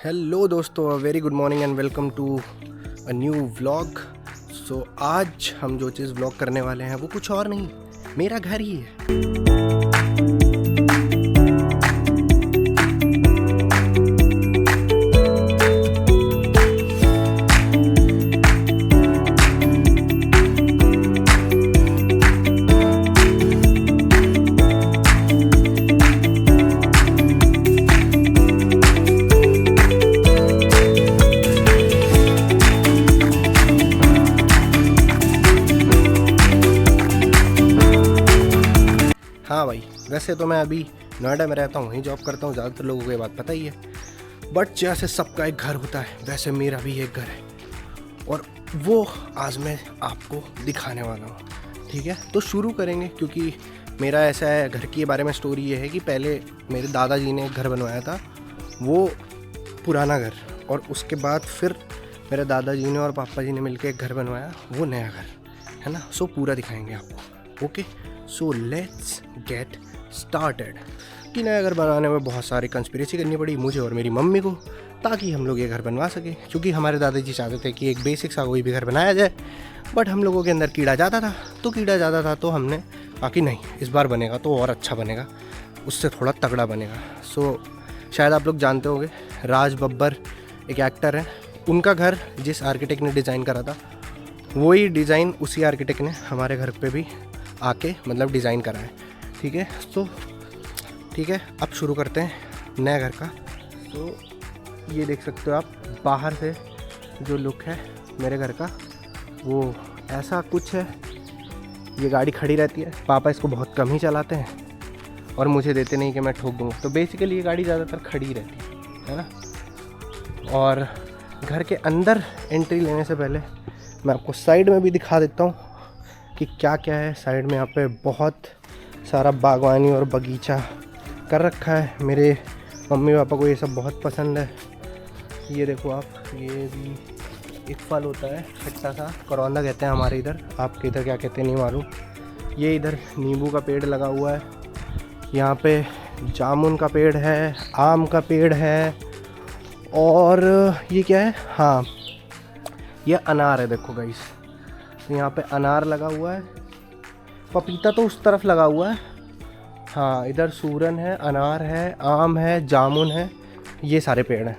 Hello दोस्तों, very good morning and welcome to a new vlog. So आज हम जो चीज़ व्लॉग करने वाले हैं वो कुछ और नहीं, मेरा घर ही है। हाँ भाई, वैसे तो मैं अभी नोएडा में रहता हूँ, वहीं जॉब करता हूँ। ज़्यादातर लोगों को ये बात पता ही है, बट जैसे सबका एक घर होता है वैसे मेरा भी एक घर है और वो आज मैं आपको दिखाने वाला हूँ। ठीक है, तो शुरू करेंगे क्योंकि मेरा ऐसा है, घर के बारे में स्टोरी ये है कि पहले मेरे दादाजी ने एक घर बनवाया था, वो पुराना घर, और उसके बाद फिर मेरे दादाजी ने और पापा जी ने मिलकर एक घर बनवाया, वो नया घर है ना। सो पूरा दिखाएंगे आपको। Okay, so let's get started. कि नया घर बनाने में बहुत सारी कंस्पिरेसी करनी पड़ी मुझे और मेरी मम्मी को, ताकि हम लोग ये घर बनवा सकें। क्योंकि हमारे दादाजी चाहते थे कि एक बेसिक सा कोई भी घर बनाया जाए, बट हम लोगों के अंदर कीड़ा ज़्यादा था, तो हमने कहा कि नहीं, इस बार बनेगा तो और अच्छा बनेगा, उससे थोड़ा तगड़ा बनेगा। सो शायद आप लोग जानते होंगे, राज बब्बर एक एक्टर है, उनका घर जिस आर्किटेक्ट ने डिज़ाइन करा था, वही डिज़ाइन उसी आर्किटेक्ट ने हमारे घर पे भी आके मतलब डिज़ाइन करा है। ठीक है, तो ठीक है, अब शुरू करते हैं नए घर का। तो ये देख सकते हो आप, बाहर से जो लुक है मेरे घर का वो ऐसा कुछ है। ये गाड़ी खड़ी रहती है, पापा इसको बहुत कम ही चलाते हैं और मुझे देते नहीं कि मैं ठोक दूँ, तो बेसिकली ये गाड़ी ज़्यादातर खड़ी रहती है ना। और घर के अंदर एंट्री लेने से पहले मैं आपको साइड में भी दिखा देता हूँ कि क्या क्या है साइड में। यहाँ पे बहुत सारा बागवानी और बगीचा कर रखा है। मेरे मम्मी पापा को ये सब बहुत पसंद है। ये देखो आप, ये भी एक फल होता है खट्टा सा, करौंदा कहते हैं हमारे इधर, आपके इधर क्या कहते हैं नहीं मालूम। ये इधर नींबू का पेड़ लगा हुआ है, यहाँ पे जामुन का पेड़ है, आम का पेड़ है, और ये क्या है, हाँ ये अनार है। देखो गाइस, तो यहाँ पे अनार लगा हुआ है, पपीता तो उस तरफ लगा हुआ है, हाँ इधर सूरन है, अनार है, आम है, जामुन है, ये सारे पेड़ हैं।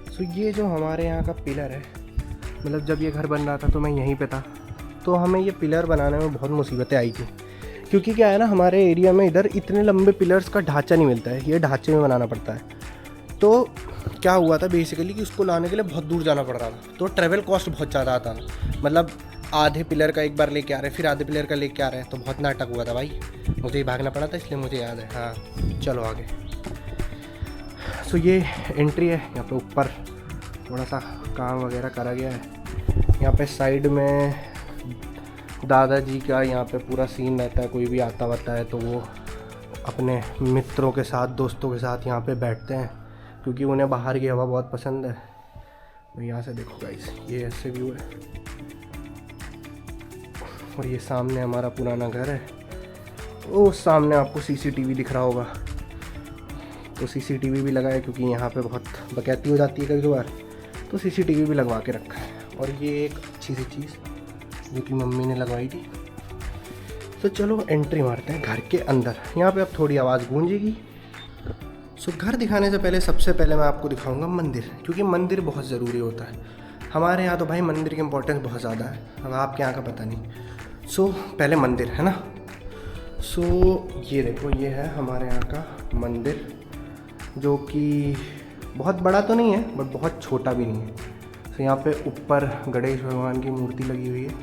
तो ये जो हमारे यहाँ का पिलर है, मतलब जब ये घर बन रहा था तो मैं यहीं पे था, तो हमें ये पिलर बनाने में बहुत मुसीबतें आई थी। क्योंकि क्या है ना, हमारे एरिया में इधर इतने लंबे पिलर्स का ढांचा नहीं मिलता है, ये ढांचे में बनाना पड़ता है। तो क्या हुआ था बेसिकली कि उसको लाने के लिए बहुत दूर जाना पड़ रहा था, तो ट्रैवल कॉस्ट बहुत ज़्यादा आता था। मतलब आधे पिलर का एक बार लेके आ रहे, फिर आधे पिलर का लेके आ रहे हैं, तो बहुत नाटक हुआ था भाई, मुझे ही भागना पड़ा था, इसलिए मुझे याद है। हाँ चलो आगे। सो ये एंट्री है, यहाँ पे ऊपर थोड़ा सा काम वगैरह करा गया है। यहाँ पे साइड में दादाजी का यहाँ पे पूरा सीन रहता है, कोई भी आता वाता है तो वो अपने मित्रों के साथ, दोस्तों के साथ यहाँ पे बैठते हैं, क्योंकि उन्हें बाहर की हवा बहुत पसंद है। तो यहाँ से देखो गाइस, ये ऐसे व्यू है, और ये सामने हमारा पुराना घर है। वो सामने आपको सीसीटीवी दिख रहा होगा, तो सीसीटीवी भी लगा है, क्योंकि यहाँ पे बहुत डकैती हो जाती है कभी कभार, तो सीसीटीवी भी लगवा के रखा है। और ये एक अच्छी सी चीज़ जो कि मम्मी ने लगवाई थी। तो चलो एंट्री मारते हैं घर के अंदर। यहाँ पे अब थोड़ी आवाज़ गूंजेगी। सो घर दिखाने से पहले सबसे पहले मैं आपको दिखाऊंगा मंदिर, क्योंकि मंदिर बहुत ज़रूरी होता है हमारे यहाँ। तो भाई मंदिर की इम्पोर्टेंस बहुत ज़्यादा है, अब आपके यहाँ का पता नहीं। सो पहले मंदिर है ना। सो ये देखो, ये है हमारे यहाँ का मंदिर, जो कि बहुत बड़ा तो नहीं है बट बहुत छोटा भी नहीं है। तो यहाँ पे ऊपर गणेश भगवान की मूर्ति लगी हुई है,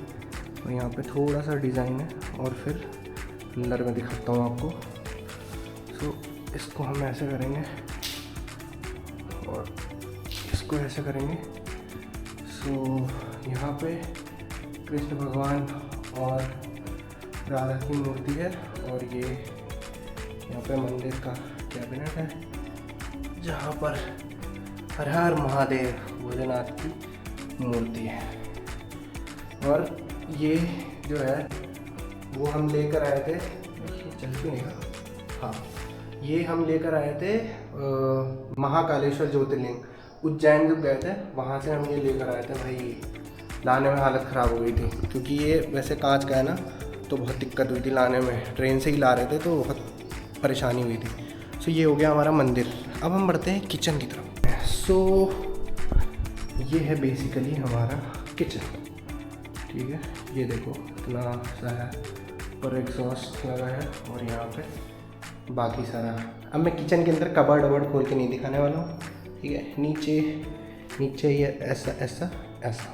और यहाँ पे थोड़ा सा डिज़ाइन है, और फिर अंदर में दिखाता हूँ आपको। सो इसको हम ऐसे करेंगे और इसको ऐसे करेंगे। सो यहाँ पे कृष्ण भगवान और राधा की मूर्ति है, और ये यहाँ पे मंदिर का कैबिनेट है, जहाँ पर हर हर महादेव भोलेनाथ की मूर्ति है। और ये जो है वो हम लेकर आए थे क्यों नहीं है? हाँ, ये हम लेकर आए थे महाकालेश्वर ज्योतिर्लिंग उज्जैन जब गए थे, वहाँ से हम ये लेकर आए थे भाई। लाने में हालत ख़राब हो गई थी क्योंकि ये वैसे कांच का है ना, तो बहुत दिक्कत हुई थी लाने में। ट्रेन से ही ला रहे थे तो बहुत परेशानी हुई थी। सो ये हो गया हमारा मंदिर। अब हम बढ़ते हैं किचन की तरफ। सो ये है बेसिकली हमारा किचन, ठीक है। ये देखो इतना सा है, पर एग्जॉस्ट लगा है और यहाँ पे बाकी सारा। अब मैं किचन के अंदर कबर्ड वबर्ड खोल के नहीं दिखाने वाला हूँ, ठीक है। नीचे ये ऐसा ऐसा ऐसा,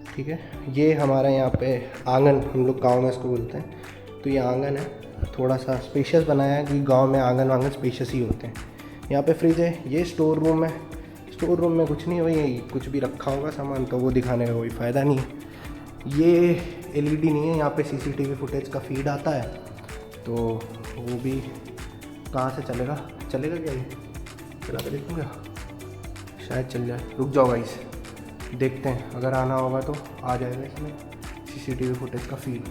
ठीक है। ये हमारा यहाँ पे आंगन, हम लोग गांव में इसको बोलते हैं। तो ये आंगन है, थोड़ा सा स्पेशियस बनाया है क्योंकि गांव में आंगन वांगन स्पेशियस ही होते हैं। यहाँ पे फ्रिज है, ये स्टोर रूम है। स्टोर रूम में कुछ नहीं, वही कुछ भी रखा होगा सामान तो वो दिखाने का कोई फ़ायदा नहीं है। ये एलईडी नहीं है, यहाँ पे सीसीटीवी फुटेज का फीड आता है, तो वो भी कहाँ से चलेगा क्या ये? चला के देखूँगा, शायद चल जाए। रुक जाओ गाइस, देखते हैं, अगर आना होगा तो आ जाएगा इसमें सीसीटीवी फुटेज का फीड।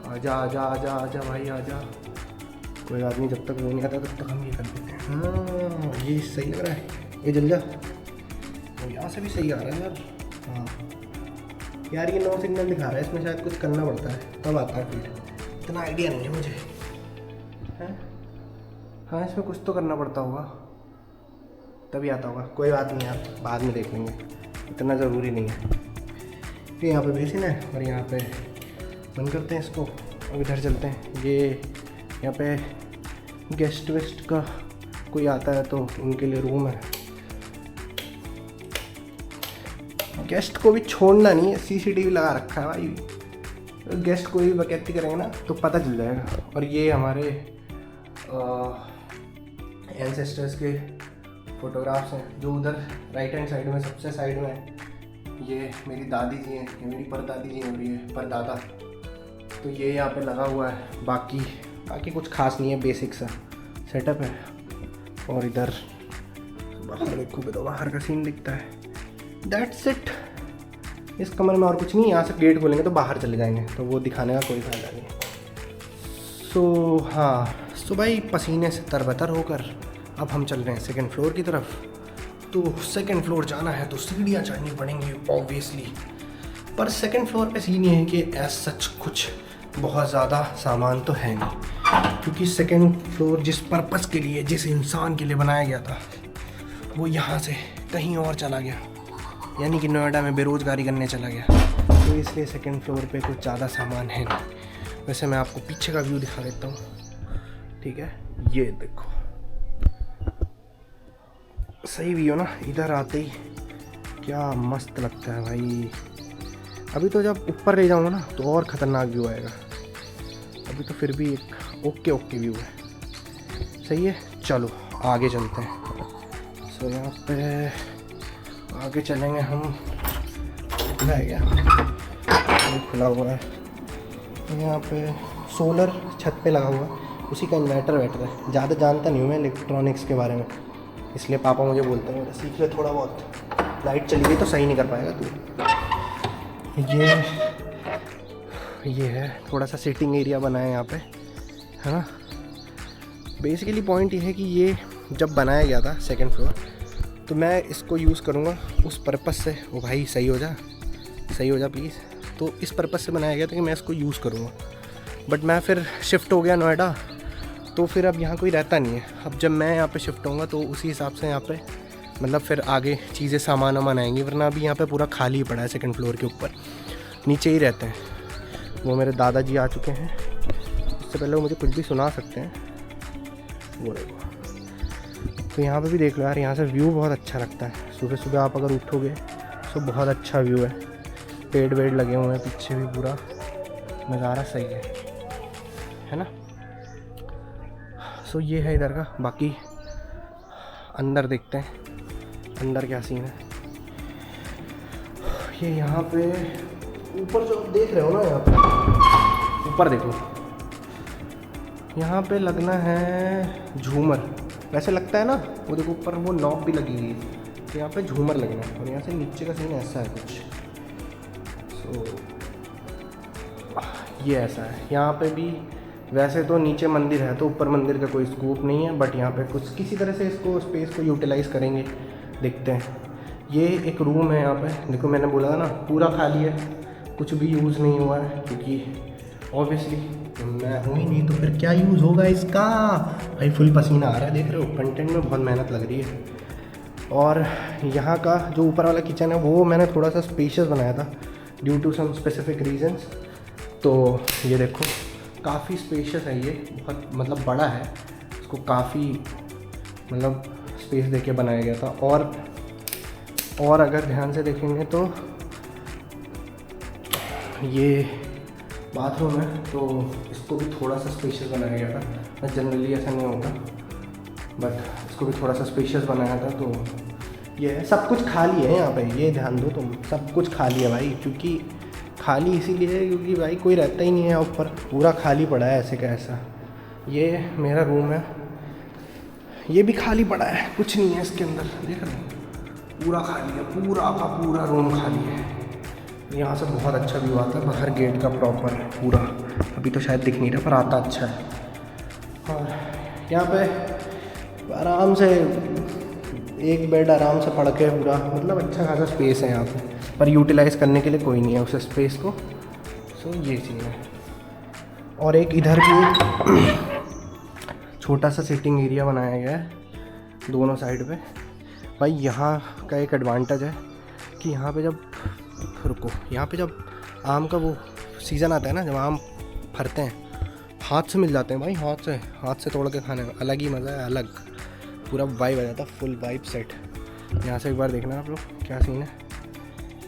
आजा आजा आजा आजा भाई आजा। कोई आदमी जब तक वो नहीं आता तब तक हम ये कर देते हैं। हाँ, ये सही लग रहा है, ये जल जा। और यहाँ से भी सही आ रहा है यार। हाँ यार, ये नो सिग्नल दिखा रहा है, इसमें शायद कुछ करना पड़ता है तब आता है फीड। इतना आइडिया नहीं है मुझे, है? हाँ, इसमें कुछ तो करना पड़ता होगा तभी आता होगा। कोई बात नहीं यार, बाद में देख लेंगे, इतना ज़रूरी नहीं है। फिर यहाँ पे बेसिन है और यहाँ पे बंद करते हैं इसको। अब इधर चलते हैं। ये यहाँ पे गेस्ट वेस्ट का कोई आता है तो उनके लिए रूम है। गेस्ट को भी छोड़ना नहीं है, सीसीटीवी लगा रखा है भाई। तो गेस्ट को भी बकैती करेंगे ना तो पता चल जाएगा। और ये हमारे एंसेस्टर्स के फोटोग्राफ्स हैं जो उधर राइट हैंड साइड में, सबसे साइड में है। ये मेरी दादी जी हैं, ये मेरी परदादी जी हैं और ये परदादा। तो ये यहाँ पे लगा हुआ है। बाकी कुछ खास नहीं है, बेसिक सा सेटअप है। और इधर बाहर देखो तो बाहर का सीन दिखता है। That's it. इस कमरे में और कुछ नहीं। यहाँ से गेट खोलेंगे तो बाहर चले जाएंगे, तो वो दिखाने का कोई फायदा नहीं। सो भाई पसीने से तरबतर होकर अब हम चल रहे हैं सेकंड फ्लोर की तरफ। तो सेकंड फ्लोर जाना है तो सीढ़ियाँ चढ़नी पड़ेंगी ऑब्वियसली। पर सेकंड फ्लोर पे सीन ये है कि एज सच कुछ बहुत ज़्यादा सामान तो है नहीं, क्योंकि सेकंड फ्लोर जिस पर्पस के लिए, जिस इंसान के लिए बनाया गया था, वो यहाँ से कहीं और चला गया, यानी कि नोएडा में बेरोज़गारी करने चला गया। तो इसलिए सेकंड फ्लोर पे कुछ ज़्यादा सामान है नहीं। वैसे मैं आपको पीछे का व्यू दिखा देता हूँ, ठीक है। ये देखो, सही व्यू ना। इधर आते ही क्या मस्त लगता है भाई। अभी तो जब ऊपर ले जाऊँगा ना तो और ख़तरनाक व्यू आएगा। अभी तो फिर भी एक ओके व्यू है, सही है। चलो आगे चलते हैं। सो यहाँ पे आगे चलेंगे हम। खुला है क्या? खुला हुआ है। यहाँ पे सोलर छत पे लगा हुआ है, उसी का इन्वर्टर बैटर है। ज़्यादा जानता नहीं हूँ मैं इलेक्ट्रॉनिक्स के बारे में, इसलिए पापा मुझे बोलते हैं सीख ले थोड़ा बहुत। लाइट चली गई तो सही नहीं कर पाएगा तू। ये है थोड़ा सा सिटिंग एरिया बना है यहाँ पे, है ना। बेसिकली पॉइंट ये है कि ये जब बनाया गया था सेकंड फ्लोर, तो मैं इसको यूज़ करूँगा उस पर्पस से। ओ भाई सही हो जा प्लीज़। तो इस पर्पस से बनाया गया था कि मैं इसको यूज़ करूँगा। बट मैं फिर शिफ्ट हो गया नोएडा, तो फिर अब यहाँ कोई रहता नहीं है। अब जब मैं यहाँ पे शिफ्ट होऊंगा तो उसी हिसाब से यहाँ पे मतलब फिर आगे चीज़ें सामान वामान आएंगी। वरना अभी यहाँ पे पूरा खाली ही पड़ा है सेकंड फ्लोर के ऊपर, नीचे ही रहते हैं। वो मेरे दादाजी आ चुके हैं, इससे पहले वो मुझे कुछ भी सुना सकते हैं। वो देखो, तो यहाँ पे भी देख लो यार, यहाँ से व्यू बहुत अच्छा लगता है। सुबह सुबह आप अगर उठोगे तो बहुत अच्छा व्यू है। पेड़ वेड़ लगे हुए हैं पीछे भी, पूरा नज़ारा सही है ना। सो ये है इधर का। बाकी अंदर देखते हैं अंदर क्या सीन है। ये यहाँ पे ऊपर जो देख रहे हो ना, यहाँ पे ऊपर देखो, यहाँ पे लगना है झूमर। वैसे लगता है ना, वो देखो ऊपर वो नॉब भी लगी हुई है, तो यहाँ पे झूमर लगना है। और यहाँ से नीचे का सीन ऐसा है कुछ। सो ये ऐसा है। यहाँ पे भी वैसे तो नीचे मंदिर है तो ऊपर मंदिर का कोई स्कोप नहीं है, बट यहाँ पे कुछ किसी तरह से इसको स्पेस को यूटिलाइज़ करेंगे, देखते हैं। ये एक रूम है यहाँ पे, देखो मैंने बोला था ना पूरा खाली है, कुछ भी यूज़ नहीं हुआ है, क्योंकि ऑब्वियसली मैं हूँ ही नहीं तो फिर क्या यूज़ होगा इसका। भाई फुल पसीना आ रहा है, देख रहे हो, कंटेंट में बहुत मेहनत लग रही है। और यहाँ का जो ऊपर वाला किचन है वो मैंने थोड़ा सा स्पेशियस बनाया था due to some specific reasons. तो ये देखो काफ़ी स्पेशियस है, ये बहुत मतलब बड़ा है, इसको काफ़ी मतलब स्पेस देके बनाया गया था। और अगर ध्यान से देखेंगे तो ये बाथरूम है तो इसको भी थोड़ा सा स्पेशियस बनाया गया था। जनरली ऐसा नहीं होता, बट इसको भी थोड़ा सा स्पेशियस बनाया था। तो ये है, सब कुछ खाली है यहाँ पे, ये ध्यान दो तुम, सब कुछ खाली है भाई। क्योंकि खाली इसीलिए है क्योंकि भाई कोई रहता ही नहीं है ऊपर, पूरा खाली पड़ा है ऐसे का ऐसा। ये मेरा रूम है, ये भी खाली पड़ा है, कुछ नहीं है इसके अंदर, देख रहे हो, पूरा खाली है, पूरा का पूरा रूम खाली है। यहाँ से बहुत अच्छा व्यू आता है, बाहर गेट का प्रॉपर पूरा, अभी तो शायद दिख नहीं रहा पर आता अच्छा है। और यहाँ पे आराम से एक बेड आराम से पड़ के पूरा, मतलब अच्छा खासा स्पेस है यहाँ पे, पर यूटिलाइज़ करने के लिए कोई नहीं है उस स्पेस को। सो ये चीज़ है। और एक इधर भी छोटा सा सिटिंग एरिया बनाया गया है दोनों साइड पे। भाई यहाँ का एक एडवांटेज है कि यहाँ पे जब यहाँ पे जब आम का वो सीज़न आता है ना, जब आम फरते हैं, हाथ से मिल जाते हैं भाई, हाथ से तोड़ के खाने में अलग ही मज़ा है, अलग पूरा वाइब आ जाता है, फुल वाइब सेट। यहाँ से एक बार देखना आप लोग क्या सीन है,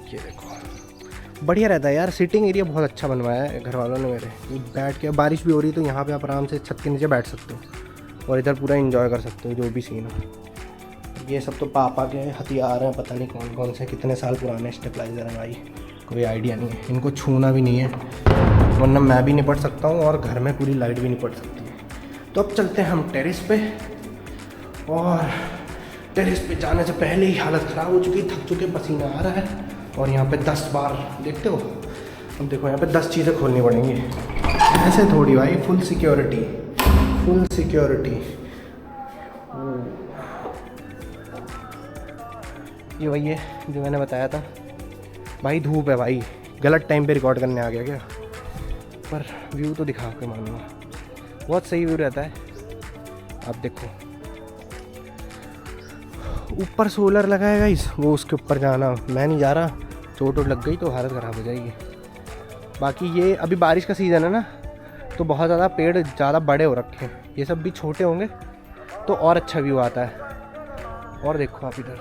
ये देखो बढ़िया रहता है यार। सिटिंग एरिया बहुत अच्छा बनवाया है घर वालों ने मेरे, बैठ के बारिश भी हो रही तो यहाँ पे आप आराम से छत के नीचे बैठ सकते हो और इधर पूरा एंजॉय कर सकते हो जो भी सीन हो। ये सब तो पापा के हथियार हैं, पता नहीं कौन कौन से कितने साल पुराने स्टेबलाइज़र हैं भाई, कोई आइडिया नहीं है, इनको छूना भी नहीं है वरना मैं भी नहीं पढ़ सकता हूँ और घर में पूरी लाइट भी नहीं पड़ सकती है। तो अब चलते हैं हम टेरेस पे, और टेरेस पे जाने से पहले ही हालत ख़राब हो चुकी, थक चुके, पसीना आ रहा है। और यहाँ पे 10 बार देखते हो, अब देखो यहाँ पे 10 चीज़ें खोलनी पड़ेंगी, ऐसे थोड़ी भाई, फुल सिक्योरिटी, फुल सिक्योरिटी। ये वही है जो मैंने बताया था भाई, धूप है भाई, गलत टाइम पे रिकॉर्ड करने आ गया क्या, पर व्यू तो दिखा के मानूंगा, बहुत सही व्यू रहता है। आप देखो ऊपर सोलर लगाएगा इस, वो उसके ऊपर जाना, मैं नहीं जा रहा, चोट वोट लग गई तो हालत ख़राब हो जाएगी। बाकी ये अभी बारिश का सीज़न है ना, तो बहुत ज़्यादा पेड़ ज़्यादा बड़े हो रखे हैं, ये सब भी छोटे होंगे तो और अच्छा व्यू आता है। और देखो आप इधर,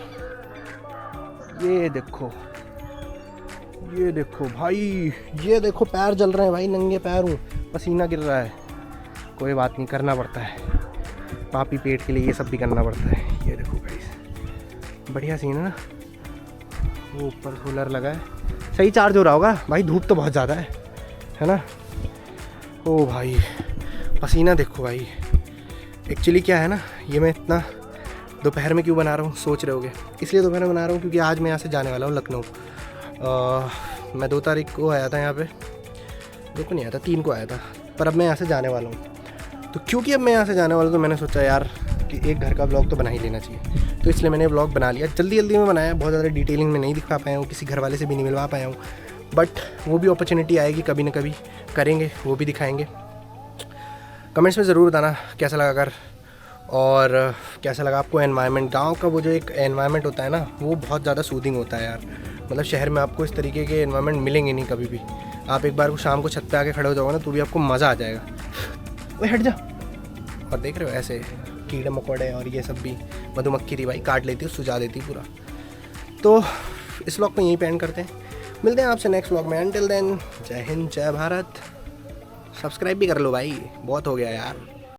ये देखो भाई, ये देखो पैर जल रहे हैं भाई, नंगे पैर हूँ, पसीना गिर रहा है, कोई बात नहीं, करना पड़ता है, पापी पेट के लिए ये सब भी करना पड़ता है। ये देखो गाइस, बढ़िया सीन है ना, वो ऊपर सोलर लगा है, सही चार्ज हो रहा होगा भाई, धूप तो बहुत ज़्यादा है ना। ओ भाई पसीना देखो भाई। एक्चुअली क्या है ना, ये मैं इतना दोपहर में क्यों बना रहा हूँ सोच रहे होगे, इसलिए दोपहर में बना रहा हूँ क्योंकि आज मैं यहाँ से जाने वाला हूँ लखनऊ। मैं 2 तारीख को आया था यहाँ पे, 2 को नहीं आया था, 3 को आया था, पर अब मैं यहाँ से जाने वाला हूँ। तो क्योंकि अब मैं यहाँ से जाने वाला हूँ तो मैंने सोचा यार कि एक घर का ब्लॉग तो बना ही लेना चाहिए, तो इसलिए मैंने ब्लॉग बना लिया, जल्दी में बनाया, बहुत ज़्यादा डिटेलिंग में नहीं दिखा पाया हूँ, किसी घर वाले से भी नहीं मिलवा पाया हूँ, बट वो भी अपॉर्चुनिटी आएगी, कभी ना कभी करेंगे, वो भी दिखाएंगे। कमेंट्स में ज़रूर बताना कैसा लगा कर, और कैसा लगा आपको एनवायरनमेंट, गांव का वो जो एक एनवायरनमेंट होता है ना, वो बहुत ज़्यादा सूदिंग होता है यार। मतलब शहर में आपको इस तरीके के एनवायरनमेंट मिलेंगे नहीं कभी भी। आप एक बार को शाम को छत पे आके खड़े हो जाओगे ना तो भी आपको मज़ा आ जाएगा। वो हट जा, और देख रहे हो ऐसे कीड़े मकोड़े और ये सब भी, मधुमक्खी थी भाई, काट लेती, सुझा देती पूरा। तो इस व्लॉग को यहीं पे एंड करते हैं, मिलते हैं आपसे नेक्स्ट व्लॉग में। अनटिल देन, जय हिंद, जय भारत। सब्सक्राइब भी कर लो भाई, बहुत हो गया यार।